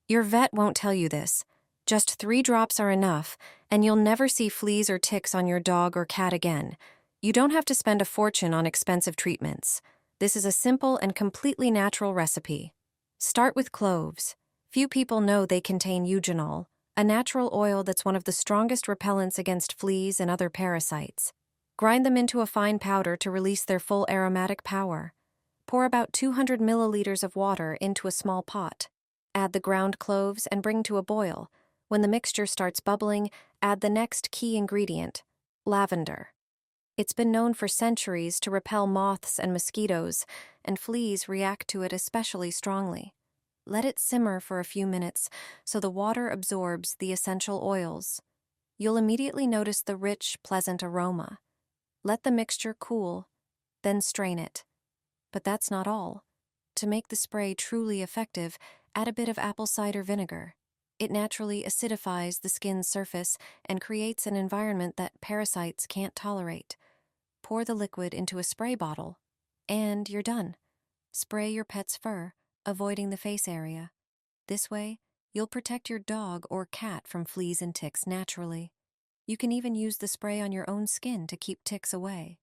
Your vet won't tell you this. Just 3 drops are enough, and you'll never see fleas or ticks on your dog or cat again. You don't have to spend a fortune on expensive treatments. This is a simple and completely natural recipe. Start with cloves. Few people know they contain eugenol, a natural oil that's one of the strongest repellents against fleas and other parasites. Grind them into a fine powder to release their full aromatic power. Pour about 200 milliliters of water into a small pot. Add the ground cloves and bring to a boil. When the mixture starts bubbling, add the next key ingredient, lavender. It's been known for centuries to repel moths and mosquitoes, and fleas react to it especially strongly. Let it simmer for a few minutes so the water absorbs the essential oils. You'll immediately notice the rich, pleasant aroma. Let the mixture cool, then strain it. But that's not all. To make the spray truly effective, add a bit of apple cider vinegar. It naturally acidifies the skin's surface and creates an environment that parasites can't tolerate. Pour the liquid into a spray bottle, and you're done. Spray your pet's fur, avoiding the face area. This way, you'll protect your dog or cat from fleas and ticks naturally. You can even use the spray on your own skin to keep ticks away.